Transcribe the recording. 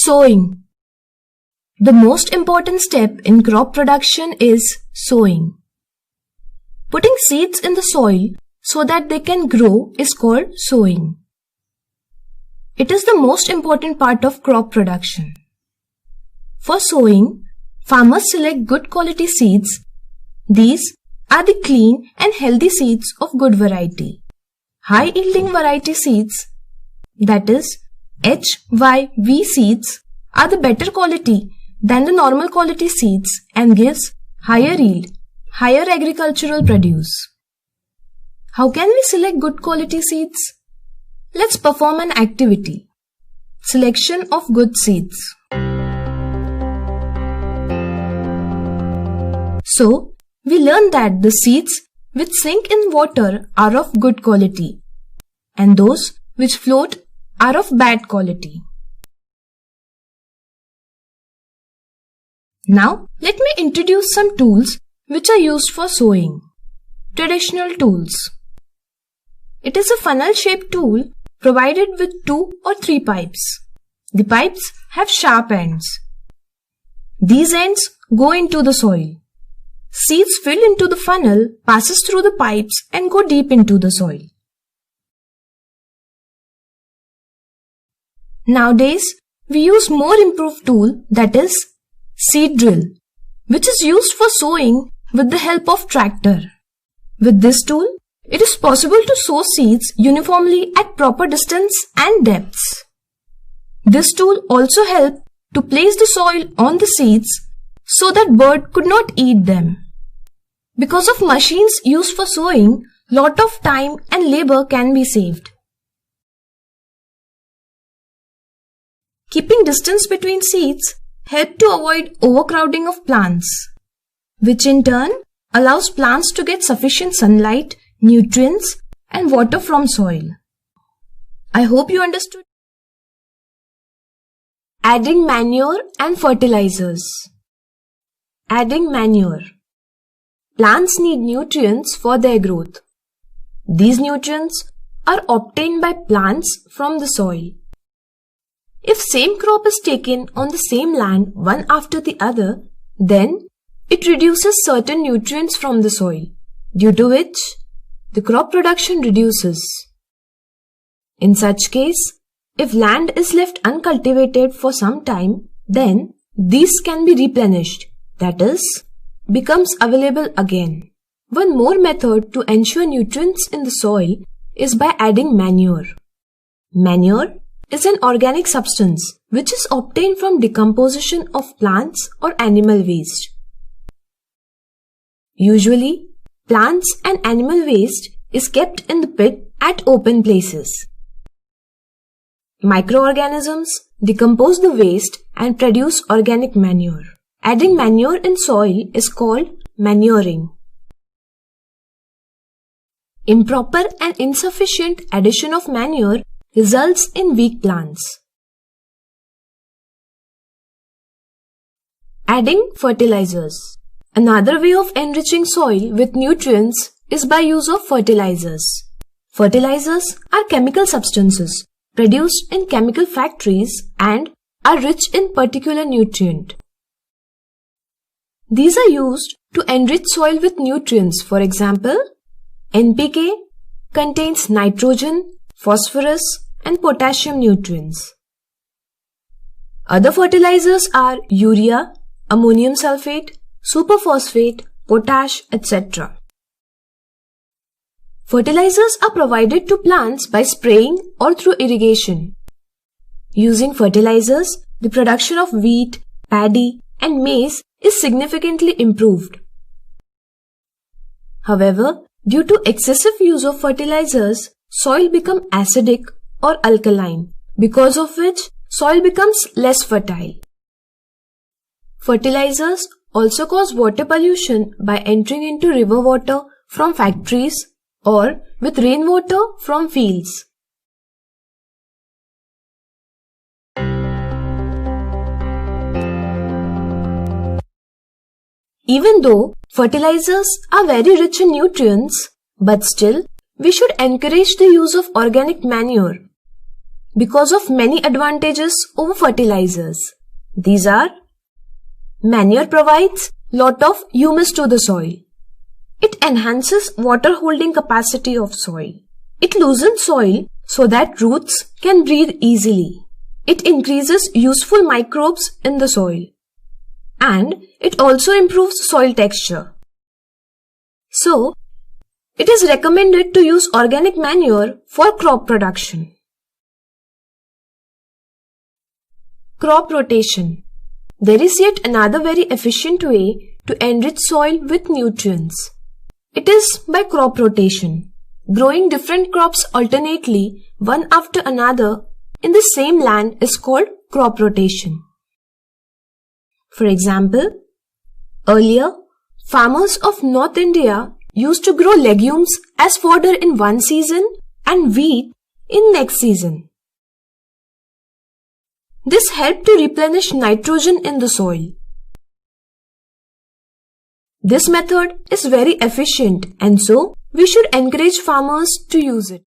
Sowing. The most important step in crop production is sowing. Putting seeds in the soil so that they can grow is called sowing. It is the most important part of crop production. For sowing, farmers select good quality seeds. These are the clean and healthy seeds of good variety. High yielding variety seeds, that is HYV seeds, are the better quality than the normal quality seeds and gives higher yield, higher agricultural produce. How can we select good quality seeds? Let's perform an activity. Selection of good seeds. So, we learned that the seeds which sink in water are of good quality and those which float are of bad quality. Now, let me introduce some tools which are used for sowing. Traditional tools. It is a funnel-shaped tool provided with 2 or 3 pipes. The pipes have sharp ends. These ends go into the soil. Seeds filled into the funnel passes through the pipes and go deep into the soil. Nowadays, we use more improved tool, that is seed drill, which is used for sowing with the help of tractor. With this tool, it is possible to sow seeds uniformly at proper distance and depths. This tool also helps to place the soil on the seeds so that bird could not eat them. Because of machines used for sowing, lot of time and labor can be saved. Keeping distance between seeds help to avoid overcrowding of plants, which in turn allows plants to get sufficient sunlight, nutrients and water from soil. I hope you understood. Adding manure and fertilizers. Adding manure. Plants need nutrients for their growth. These nutrients are obtained by plants from the soil. If same crop is taken on the same land one after the other, then it reduces certain nutrients from the soil, due to which the crop production reduces. In such case, if land is left uncultivated for some time, then these can be replenished, that is, becomes available again. One more method to ensure nutrients in the soil is by adding manure. Manure is an organic substance which is obtained from decomposition of plants or animal waste. Usually, plants and animal waste is kept in the pit at open places. Microorganisms decompose the waste and produce organic manure. Adding manure in soil is called manuring. Improper and insufficient addition of manure results in weak plants. Adding fertilizers. Another way of enriching soil with nutrients is by use of fertilizers. Fertilizers are chemical substances produced in chemical factories and are rich in particular nutrient. These are used to enrich soil with nutrients. For example, NPK contains nitrogen, phosphorus and potassium nutrients. Other fertilizers are urea, ammonium sulfate, superphosphate, potash, etc. Fertilizers are provided to plants by spraying or through irrigation. Using fertilizers, the production of wheat, paddy and maize is significantly improved. However, due to excessive use of fertilizers, soil becomes acidic or alkaline, because of which soil becomes less fertile. Fertilizers also cause water pollution by entering into river water from factories or with rainwater from fields. Even though fertilizers are very rich in nutrients, but still we should encourage the use of organic manure. because of many advantages over fertilizers. These are: manure provides lot of humus to the soil. It enhances water holding capacity of soil. It loosens soil so that roots can breathe easily. It increases useful microbes in the soil. And it also improves soil texture. So, it is recommended to use organic manure for crop production. Crop rotation. There is yet another very efficient way to enrich soil with nutrients. It is by crop rotation. Growing different crops alternately, one after another, in the same land is called crop rotation. For example, earlier, farmers of North India used to grow legumes as fodder in one season and wheat in next season. This helped to replenish nitrogen in the soil. This method is very efficient and so we should encourage farmers to use it.